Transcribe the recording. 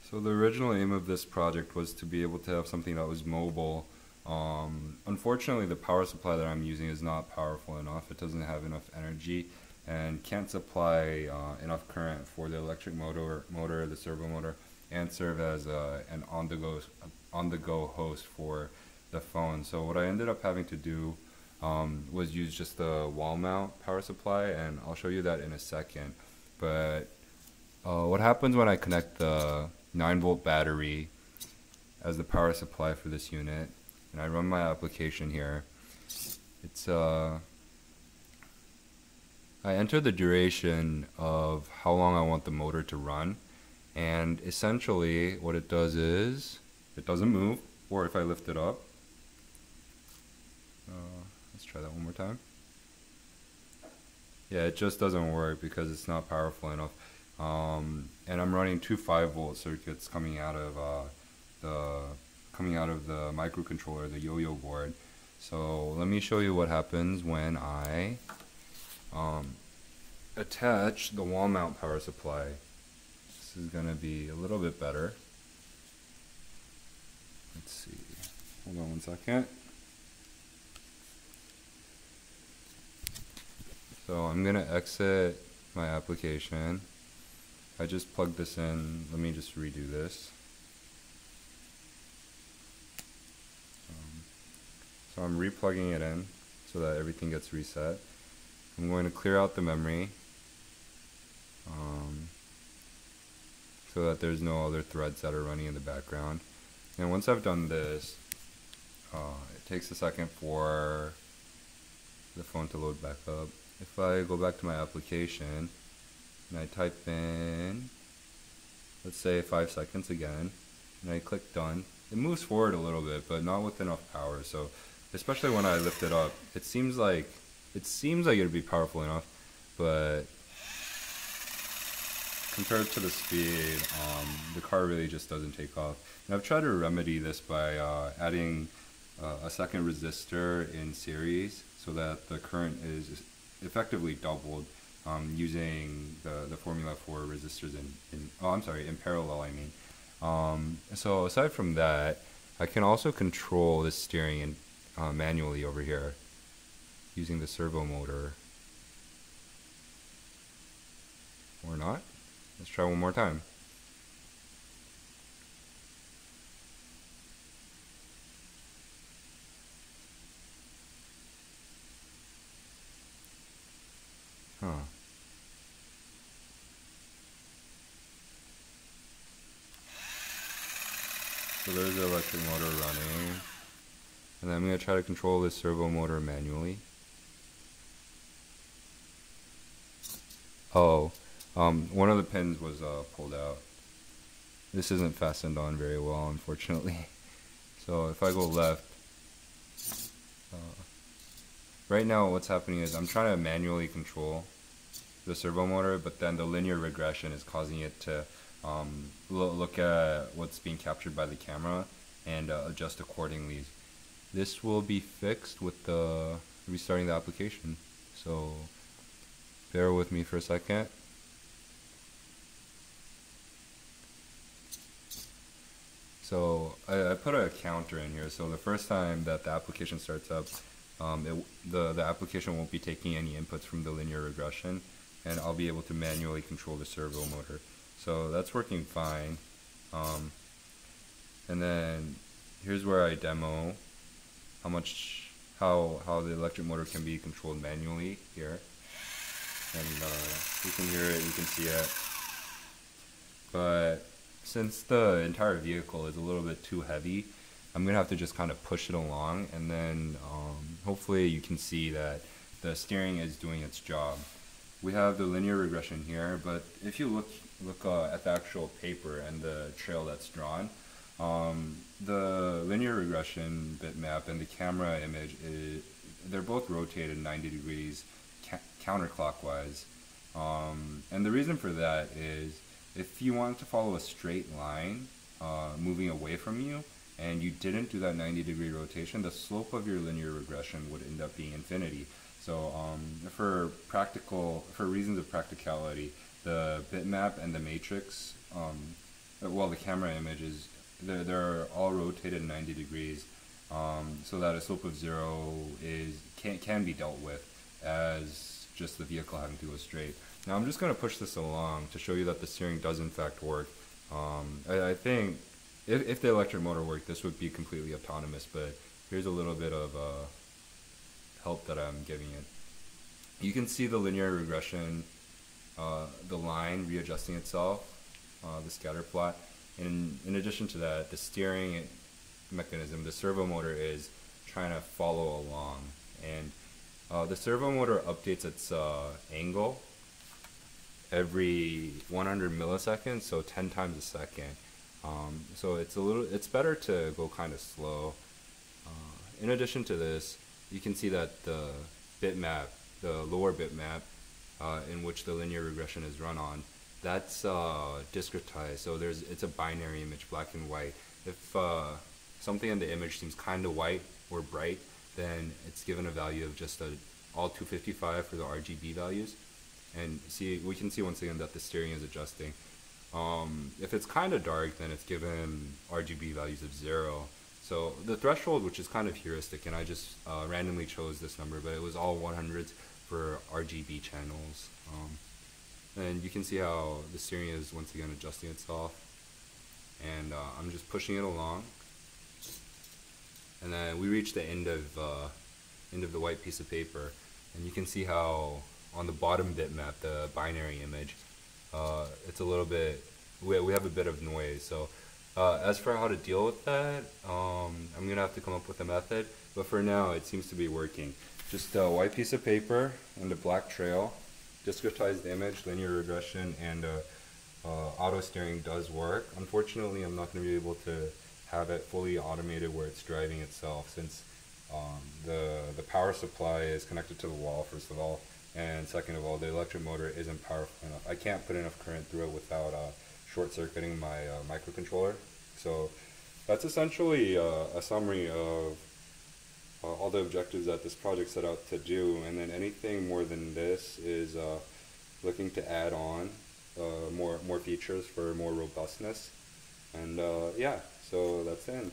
So the original aim of this project was to be able to have something that was mobile. Unfortunately, the power supply that I'm using is not powerful enough. It doesn't have enough energy and can't supply enough current for the electric motor, the servo motor, and serve as an on-the-go host for the phone. So what I ended up having to do was use just the wall mount power supply, and I'll show you that in a second. But what happens when I connect the 9-volt battery as the power supply for this unit, and I run my application here, it's I enter the duration of how long I want the motor to run, and essentially what it does is it doesn't move, or if I lift it up, let's try that one more time. Yeah, it just doesn't work because it's not powerful enough. And I'm running two 5-volt circuits coming out of the microcontroller, the IOIO board. So let me show you what happens when I attach the wall mount power supply. This is gonna be a little bit better. Let's see. Hold on one second. So I'm gonna exit my application. I just plugged this in. Let me just redo this. So I'm replugging it in so that everything gets reset. I'm going to clear out the memory so that there's no other threads that are running in the background. And once I've done this, it takes a second for the phone to load back up. If I go back to my application and I type in, let's say 5 seconds again, and I click done, it moves forward a little bit, but not with enough power. So especially when I lift it up, it seems like it'd be powerful enough, but compared to the speed, the car really just doesn't take off. And I've tried to remedy this by adding a second resistor in series so that the current is effectively doubled using the formula for resistors in parallel, I mean. So aside from that, I can also control the steering manually over here using the servo motor. Or not. Let's try one more time. Huh. So there's the electric motor running. And then I'm going to try to control this servo motor manually. Oh, one of the pins was pulled out. This isn't fastened on very well, unfortunately. So if I go left, right now what's happening is I'm trying to manually control the servo motor, but then the linear regression is causing it to look at what's being captured by the camera and adjust accordingly. This will be fixed with the restarting the application. So bear with me for a second. So I put a counter in here, so the first time that the application starts up, the application won't be taking any inputs from the linear regression, and I'll be able to manually control the servo motor. So that's working fine. And then here's where I demo how the electric motor can be controlled manually here. And you can hear it, you can see it. But since the entire vehicle is a little bit too heavy, I'm gonna have to just kind of push it along, and then hopefully you can see that the steering is doing its job. We have the linear regression here, but if you look at the actual paper and the trail that's drawn, the linear regression bitmap and the camera image, they're both rotated 90 degrees counterclockwise. And the reason for that is if you want to follow a straight line moving away from you and you didn't do that 90-degree rotation, the slope of your linear regression would end up being infinity. So for reasons of practicality, the bitmap and the matrix well, the camera image is, they're all rotated 90 degrees, so that a slope of 0 can be dealt with as just the vehicle having to go straight. Now I'm just going to push this along to show you that the steering does in fact work. I think if the electric motor worked, this would be completely autonomous, but here's a little bit of help that I'm giving it. You can see the linear regression, the line readjusting itself, the scatter plot. And in addition to that, the steering mechanism, the servo motor is trying to follow along. And the servo motor updates its angle every 100 milliseconds, so 10 times a second. So it's better to go kind of slow. In addition to this, you can see that the bitmap, the lower bitmap, in which the linear regression is run on, that's discretized. So it's a binary image, black and white. If something in the image seems kind of white or bright, then it's given a value of just all 255 for the RGB values. And we can see once again that the steering is adjusting. If it's kind of dark, then it's given RGB values of 0. So the threshold, which is kind of heuristic, and I just randomly chose this number, but it was all 100s for RGB channels. And you can see how the steering is once again adjusting itself. And I'm just pushing it along. And then we reach the end of the white piece of paper, and you can see how on the bottom bitmap, the binary image, it's a little bit, we have a bit of noise. So as for how to deal with that, I'm gonna have to come up with a method, but for now it seems to be working. Just a white piece of paper and a black trail, discretized image, linear regression, and auto steering does work. Unfortunately, I'm not going to be able to have it fully automated where it's driving itself, since the power supply is connected to the wall, first of all, and second of all, the electric motor isn't powerful enough. I can't put enough current through it without short-circuiting my microcontroller. So that's essentially a summary of all the objectives that this project set out to do, and then anything more than this is looking to add on more features for more robustness. And yeah, so that's it.